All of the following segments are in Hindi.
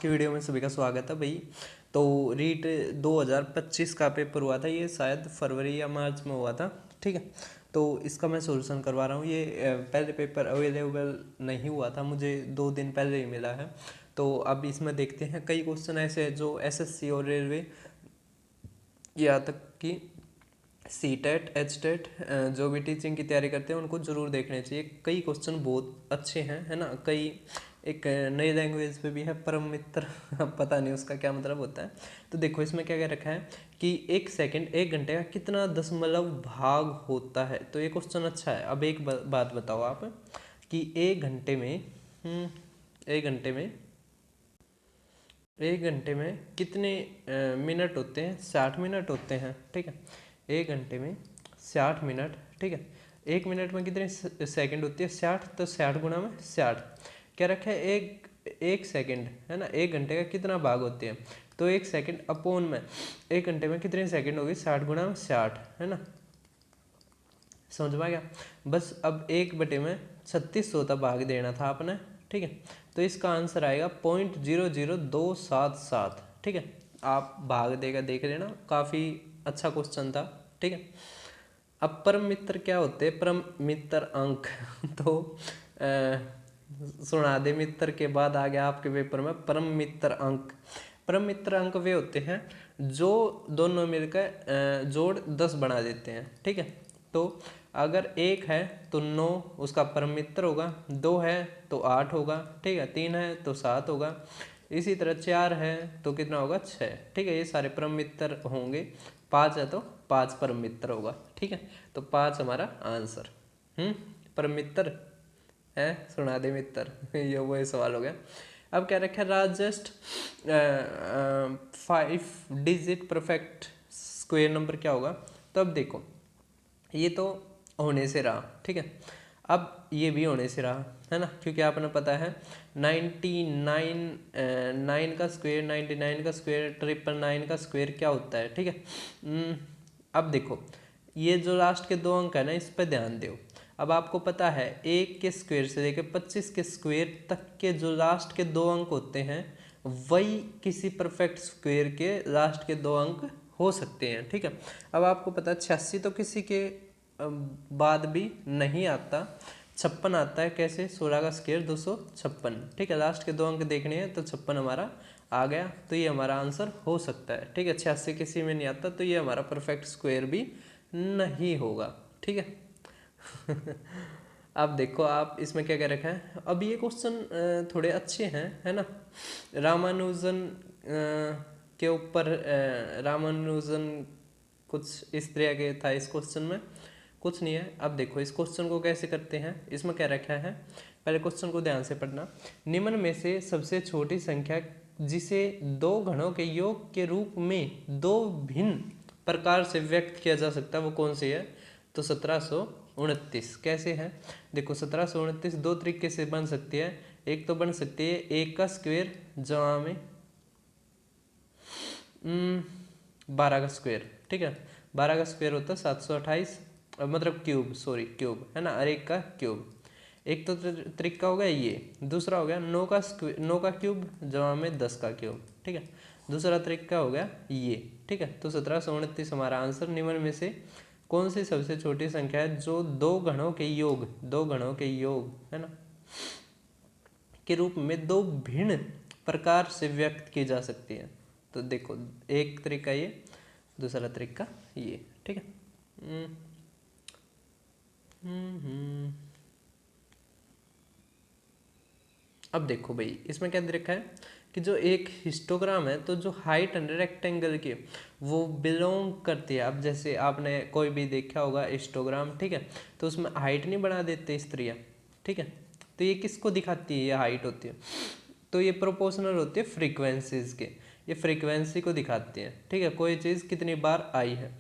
की वीडियो में सभी का स्वागत है भाई। तो रीट 2025 का पेपर हुआ था, ये शायद फरवरी या मार्च में हुआ था। ठीक है, तो इसका मैं सॉल्यूशन करवा रहा हूँ। ये पहले पेपर अवेलेबल नहीं हुआ था, मुझे 2 दिन पहले ही मिला है। तो अब इसमें देखते हैं, कई क्वेश्चन ऐसे हैं जो एसएससी और रेलवे, यहाँ तक कि सीटेट एचटेट जो भी टीचिंग की तैयारी करते हैं उनको जरूर देखने चाहिए। कई क्वेश्चन बहुत अच्छे हैं, है ना। कई एक नई लैंग्वेज पे भी है, परम मित्र पता नहीं उसका क्या मतलब होता है। तो देखो इसमें क्या क्या रखा है कि 1 सेकंड 1 घंटे का कितना दशमलव भाग होता है। तो ये क्वेश्चन अच्छा है। अब एक बात बताओ आप कि 1 घंटे में 1 घंटे में कितने मिनट होते हैं। 60 मिनट होते हैं। ठीक है, 1 घंटे में 60 मिनट। ठीक है, 1 मिनट में कितने सेकंड होती है, 60। तो 60 गुणा में 60 क्या रखा है, एक सेकंड, है ना। 1 घंटे का कितना भाग होते हैं, तो 1 सेकंड अपॉन में 1 घंटे में कितने सेकंड होगी, 60 गुणा में 60, है ना। समझ में आ गया। बस अब 1/36 भाग देना था आपने। ठीक है, तो इसका आंसर आएगा 0.00277। ठीक है, आप भाग देगा देख लेना, काफ़ी अच्छा क्वेश्चन था। ठीक है, अब परम मित्र क्या होते हैं, परम मित्र अंक तो सुना दे मित्र के बाद आ गया आपके पेपर में परम मित्र अंक। परम मित्र अंक वे होते हैं जो दोनों मिलकर जोड़ 10 बना देते हैं। ठीक है, तो अगर 1 है तो 9 उसका परम मित्र होगा, 2 है तो 8 होगा, ठीक है, 3 है तो 7 होगा, इसी तरह 4 है तो कितना होगा, 6। ठीक है, ये सारे परम मित्र होंगे। 5 है तो 5 परम मित्र होगा। ठीक है, तो 5 हमारा आंसर। परम मित्र है, सुना दे मित्र ये वही सवाल हो गया। अब क्या रखा है, largest 5 digit perfect square number क्या होगा। तो अब देखो, ये तो होने से रहा। ठीक है, अब ये भी होने से रहा, है ना, क्योंकि आपने पता है 9 का स्क्वायर, 99 का स्क्वायर, 999 का स्क्वायर क्या होता है। ठीक है, अब देखो ये जो लास्ट के 2 अंक है ना, इस पर ध्यान दो। अब आपको पता है 1 के स्क्वायर से लेकर 25 के स्क्वायर तक के जो लास्ट के 2 अंक होते हैं, वही किसी परफेक्ट स्क्वायर के लास्ट के 2 अंक हो सकते हैं। ठीक है, अब आपको पता है 86 तो किसी के बाद भी नहीं आता, 56 आता है। कैसे, 16 का स्क्वायर 256। ठीक है, लास्ट के 2 अंक देखने हैं तो 56 हमारा आ गया, तो ये हमारा आंसर हो सकता है। ठीक है, 86 किसी में नहीं आता, तो ये हमारा परफेक्ट स्क्वायर भी नहीं होगा। ठीक है अब देखो आप इसमें क्या क्या रखा है। अब ये क्वेश्चन थोड़े अच्छे हैं, है ना। रामानुजन के ऊपर रामानुजन कुछ इस तरह के था इस क्वेश्चन में, कुछ नहीं है। अब देखो इस क्वेश्चन को कैसे करते हैं, इसमें क्या रखा है, पहले क्वेश्चन को ध्यान से पढ़ना। निम्न में से सबसे छोटी संख्या जिसे 2 घनों के योग के रूप में 2 भिन्न प्रकार से व्यक्त किया जा सकता है वो कौन सी है। तो 1729। कैसे है, देखो 1729 2 तरीके से बन सकती है। एक तो बन सकती है 1 का स्क्वायर जमा में 12 का स्क्वायर। ठीक है, 12 का स्क्वायर होता है 728, मतलब क्यूब, सॉरी क्यूब, है ना, और 1 का क्यूब। एक तो तरीका हो गया ये। दूसरा हो गया 9 का क्यूब जमा में 10 का क्यूब। ठीक है, दूसरा तरीका हो गया ये। ठीक है, तो 1729 हमारा आंसर। निम्न में से कौन सी सबसे छोटी संख्या है जो 2 घनों के योग, है ना, के रूप में 2 भिन्न प्रकार से व्यक्त की जा सकती है। तो देखो एक तरीका ये, दूसरा तरीका ये। ठीक है, अब देखो भाई इसमें क्या दे रखा है कि जो एक हिस्टोग्राम है, तो जो हाइट एंड रेक्टेंगल की वो बिलोंग करती है। अब जैसे आपने कोई भी देखा होगा हिस्टोग्राम, ठीक है, तो उसमें हाइट नहीं बना देते स्त्रियाँ। ठीक है, तो ये किसको दिखाती है, ये हाइट होती है, तो ये प्रोपोर्शनल होती है फ्रीक्वेंसीज के, ये फ्रीक्वेंसी को दिखाती है। ठीक है, कोई चीज़ कितनी बार आई है।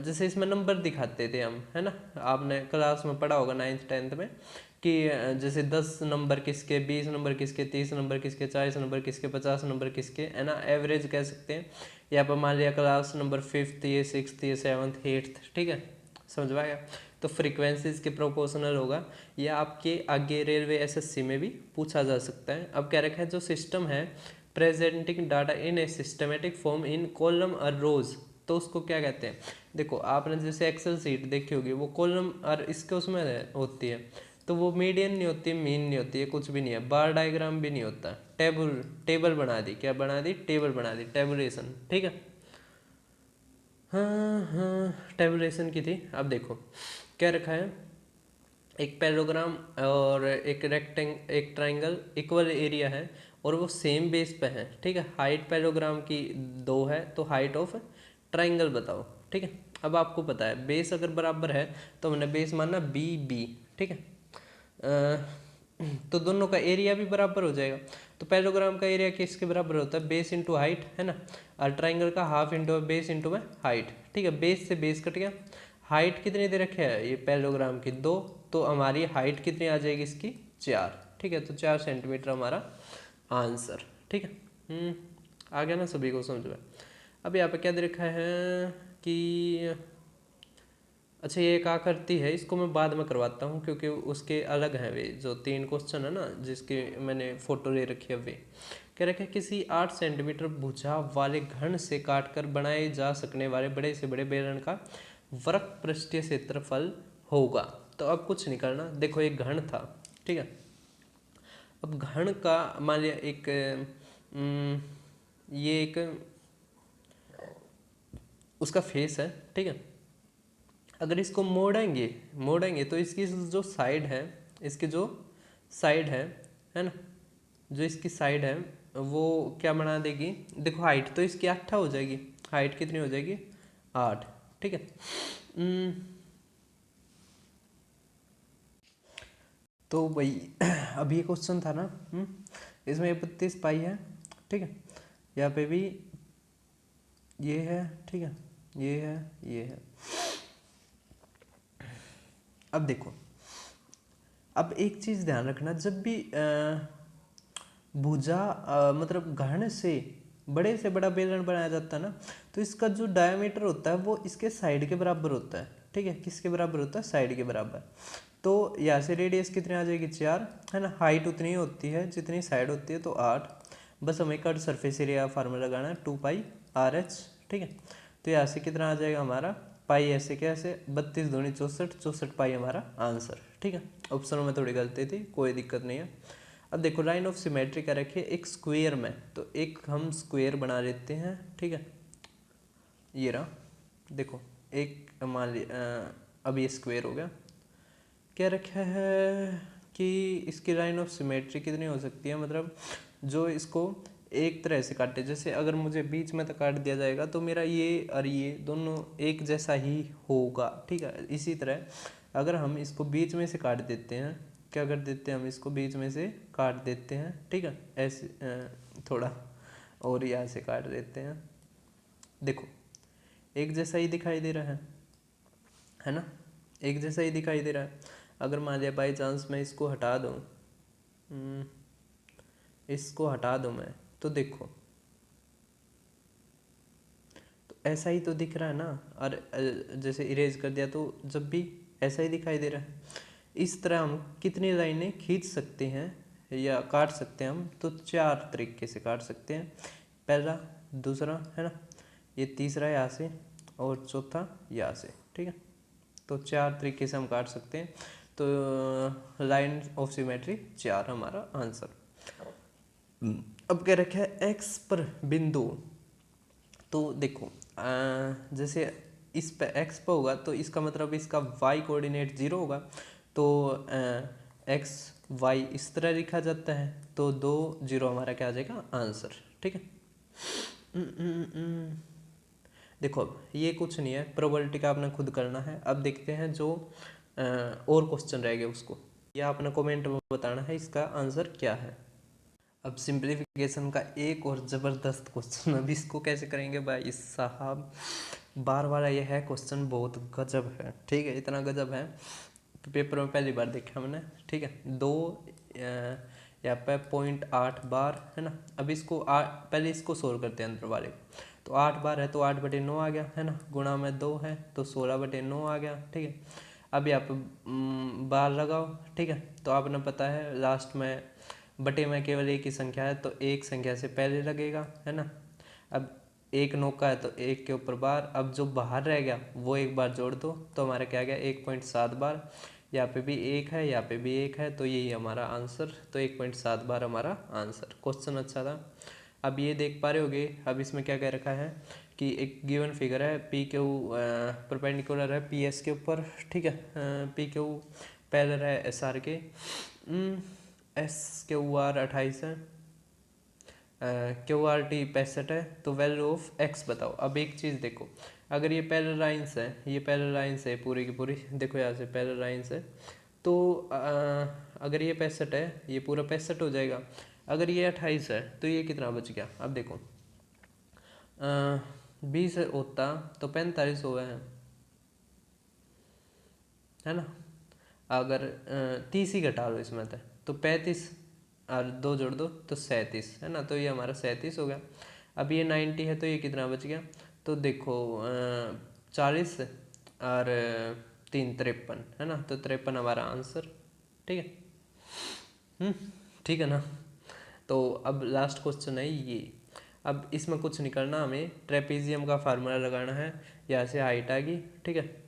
जैसे इसमें नंबर दिखाते थे हम, है ना, आपने क्लास में पढ़ा होगा 9th 10th में कि जैसे 10 नंबर किसके, 20 नंबर किसके, 30 नंबर किसके, 40 नंबर किसके, 50 नंबर किसके, है ना, एवरेज कह सकते हैं। यहाँ पर मान लिया क्लास नंबर 5th, ये 6th, ये 7th 8th। ठीक है, समझ में आया। तो फ्रीक्वेंसीज के प्रोपोर्शनल होगा। यह आपके आगे रेलवे एसएससी में भी पूछा जा सकता है। अब क्या रखा है, जो सिस्टम है presenting data in a systematic form in column और रोज, तो उसको क्या कहते हैं? देखो आपने जैसे एक्सेल सीट देखी होगी, वो कॉलम और इसके उसमें होती है, तो वो मीडियन नहीं होती, मीन नहीं होती है, कुछ भी नहीं है, बार डायग्राम भी नहीं होता, टेबल बना दी, क्या बना दी? टेबल बना दी, टेबुलेशन, ठीक है। हाँ हाँ, टेबुलेशन की थी। अब देखो क्या रखा है, एक पैराग्राम और एक ट्राइंगल इक्वल एरिया है और वो सेम बेस पे है, ठीक है। हाइट पैराग्राम की 2 है, तो हाइट ऑफ ट्राइंगल बताओ, ठीक है। अब आपको पता है बेस अगर बराबर है तो हमने बेस मानना बी बी, ठीक है। तो दोनों का एरिया भी बराबर हो जाएगा, तो पैराग्राम का एरिया किसके बराबर होता है? बेस इंटू हाइट, है ना। और ट्राइंगल का हाफ इंटू बेस इंटू में हाइट, ठीक है। बेस से बेस कट गया। हाइट कितनी दे रखी है ये पैराग्राम की? 2, तो हमारी हाइट कितनी आ जाएगी इसकी? 4, ठीक है। तो 4 सेंटीमीटर हमारा आंसर, ठीक है। आ गया ना सभी को समझ में? अब यहाँ पे क्या दे रखा है कि अच्छा ये एक आकृति है, इसको मैं बाद में करवाता हूँ क्योंकि उसके अलग हैं वे जो 3 क्वेश्चन है ना, जिसके मैंने फोटो ले रखी है। वे कह रखे किसी 8 सेंटीमीटर भुजा वाले घन से काटकर बनाए जा सकने वाले बड़े से बड़े बेलन का वर्ग पृष्ठीय क्षेत्रफल होगा। तो अब कुछ नहीं करना, देखो एक घन था, ठीक है। अब घन का मान लिया एक ये एक उसका फेस है, ठीक है। अगर इसको मोड़ेंगे तो इसकी जो साइड है, इसकी जो साइड है ना, जो इसकी साइड है वो क्या बना देगी? देखो हाइट तो इसकी 8 हो जाएगी, हाइट कितनी हो जाएगी? 8, ठीक है। तो भाई अब ये क्वेश्चन था ना, इसमें 32 पाई है, ठीक है। यहाँ पे भी ये है, ठीक है, ये है, ये है। अब देखो, अब एक चीज़ ध्यान रखना, जब भी भुजा मतलब घन से बड़ा बेलन बनाया जाता है ना, तो इसका जो डायमीटर होता है वो इसके साइड के बराबर होता है, ठीक है। किसके बराबर होता है? साइड के बराबर। तो यहाँ से रेडियस कितनी आ जाएगी? 4, है ना। हाइट उतनी होती है जितनी साइड होती है, तो 8। बस हमें कट सरफेस एरिया फार्मूला लगाना है 2πRH, ठीक है। तो यहाँ से कितना आ जाएगा हमारा? पाई ऐसे कैसे 32 दूनी 64, 64 पाई हमारा आंसर, ठीक है। ऑप्शनों में थोड़ी गलती थी, कोई दिक्कत नहीं है। अब देखो लाइन ऑफ सिमेट्री का रखिए एक स्क्वायर में, तो एक हम स्क्वायर बना लेते हैं, ठीक है। ये रहा, देखो एक मान लिया अब ये स्क्वायर हो गया। क्या रखा है कि इसकी लाइन ऑफ सिमेट्री कितनी हो सकती है, मतलब जो इसको एक तरह से काटे, जैसे अगर मुझे बीच में तो काट दिया जाएगा तो मेरा ये और ये दोनों एक जैसा ही होगा, ठीक है। इसी तरह अगर हम इसको बीच में से काट देते हैं, क्या कर देते हैं हम इसको बीच में से काट देते हैं, ठीक है। ऐसे थोड़ा और यहाँ से काट देते हैं, देखो एक जैसा ही दिखाई दे रहा है ना, एक जैसा ही दिखाई दे रहा है। अगर मान लिया बाई चांस मैं इसको हटा दूँ, इसको हटा दूँ मैं, तो देखो तो ऐसा ही तो दिख रहा है ना। और जैसे इरेज कर दिया तो जब भी ऐसा ही दिखाई दे रहा है। इस तरह हम कितनी लाइनें खींच सकते हैं या काट सकते हैं हम? तो 4 तरीके से काट सकते हैं। पहला, दूसरा, है ना, ये तीसरा यहाँ से और चौथा यहाँ से, ठीक है। तो 4 तरीके से हम काट सकते हैं। तो लाइन ऑफ सिमेट्री 4 हमारा आंसर। अब क्या रखा है एक्स पर बिंदु, तो देखो जैसे इस पे एक्स पे होगा तो इसका मतलब इसका वाई कोऑर्डिनेट 0 होगा, तो एक्स वाई इस तरह लिखा जाता है, तो 2 0 हमारा क्या आ जाएगा? आंसर, ठीक है। देखो अब ये कुछ नहीं है, प्रोबेबिलिटी का आपने खुद करना है। अब देखते हैं जो और क्वेश्चन रह गए उसको, या आपने कमेंट में बताना है इसका आंसर क्या है। अब सिंप्लीफिकेशन का एक और ज़बरदस्त क्वेश्चन, अब इसको कैसे करेंगे भाई साहब? बार बार ये है क्वेश्चन, बहुत गजब है, ठीक है। इतना गजब है कि पेपर में पहली बार देखा हमने, ठीक है। 2 यहाँ पे 0.8 बार है ना। अब इसको पहले इसको सोल्व करते हैं अंदर वाले, तो 8 बार है तो 8/9 आ गया, है ना। गुणा में 2 है तो 16/9 आ गया, ठीक है। अब यहाँ पे बार लगाओ, ठीक है। तो आपने पता है लास्ट में बटे में केवल एक ही संख्या है तो एक संख्या से पहले लगेगा, है ना। अब एक नौका है तो एक के ऊपर बार, अब जो बाहर रह गया वो एक बार जोड़ दो तो हमारा क्या गया 1.7 बार। यहाँ पे भी एक है, यहाँ पे भी एक है, तो यही हमारा आंसर। तो 1.7 बार हमारा आंसर। क्वेश्चन अच्छा था। अब ये देख पा रहे होगे, अब इसमें क्या कह रखा है कि एक गिवन फिगर है पी क्यू परपेंडिकुलर है पी एस के ऊपर, ठीक है। पी क्यू पैरेलल है एस आर के, एस क्यू आर 28 है, क्यू आर टी 65 है, तो वैल्यू ऑफ एक्स बताओ। अब एक चीज़ देखो, अगर ये पैरेलल लाइंस है, ये पैरेलल लाइंस है पूरी की पूरी, देखो यहाँ से पैरेलल लाइंस है, तो अगर ये 65 है, ये पूरा 65 हो जाएगा। अगर ये 28 है तो ये कितना बच गया, अब देखो 20 होता तो 45 हो गए हैं, है ना। अगर 30 ही घटा लो इसमें तो 35 और 2 जोड़ दो तो 37, है ना। तो ये हमारा 37 हो गया। अब ये 90 है तो ये कितना बच गया, तो देखो 40 और 3 53, है ना। तो 53 हमारा आंसर, ठीक है। ठीक है ना। तो अब लास्ट क्वेश्चन है ये। अब इसमें कुछ नहीं करना, हमें ट्रेपेजियम का फार्मूला लगाना है। यहाँ से हाइट आ गई, ठीक है।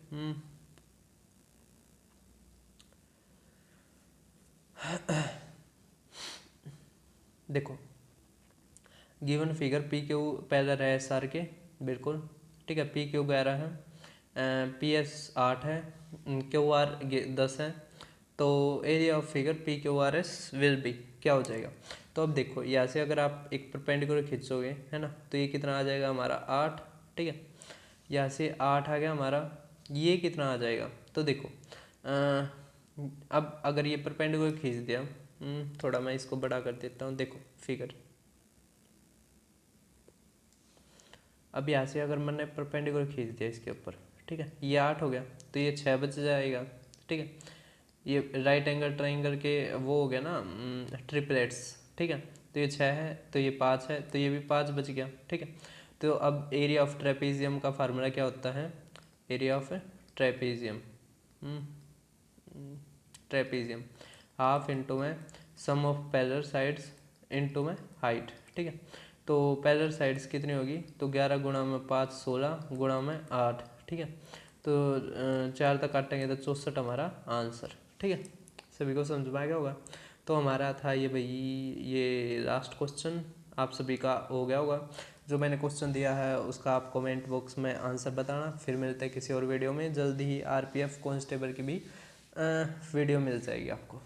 देखो given figure P Q parallel है एस आर के, बिल्कुल, ठीक है। पी क्यू 11 है, पी एस 8 है, क्यू आर 10 है, तो area of figure P Q R S will be क्या हो जाएगा। तो अब देखो यहाँ से अगर आप एक परपेंडिकुलर खींचोगे, है ना, तो ये कितना आ जाएगा हमारा 8, ठीक है। यहाँ से 8 आ गया हमारा, ये कितना आ जाएगा, तो देखो अब अगर ये परपेंडिकुलर खींच दिया, थोड़ा मैं इसको बड़ा कर देता हूँ, देखो फिगर। अब यहाँ से अगर मैंने परपेंडिकुलर खींच दिया इसके ऊपर, ठीक है, ये 8 हो गया तो ये 6 बच जाएगा, ठीक है। ये राइट एंगल ट्राइंगल के वो हो गया ना ट्रिपलेट्स, ठीक है। तो ये 6 है तो ये 5 है तो ये भी 5 बच गया, ठीक है। तो अब एरिया ऑफ ट्रेपेजियम का फार्मूला क्या होता है, area of trapezium, trapezium half into में सम ऑफ पैरेलल साइड्स इंटू में हाइट, ठीक है। तो पैरेलल साइड्स कितनी होगी, तो 11 गुणा में 5 16 गुणा में 8, ठीक है। तो 4 तक काटेंगे तो 64 हमारा आंसर, ठीक है। सभी को समझ में आ गया होगा। तो हमारा था ये भाई, ये लास्ट क्वेश्चन आप सभी का हो गया होगा। जो मैंने क्वेश्चन दिया है उसका आप कमेंट बॉक्स में आंसर बताना। फिर मिलते हैं किसी और वीडियो में, जल्दी ही आरपीएफ कांस्टेबल की भी वीडियो मिल जाएगी आपको।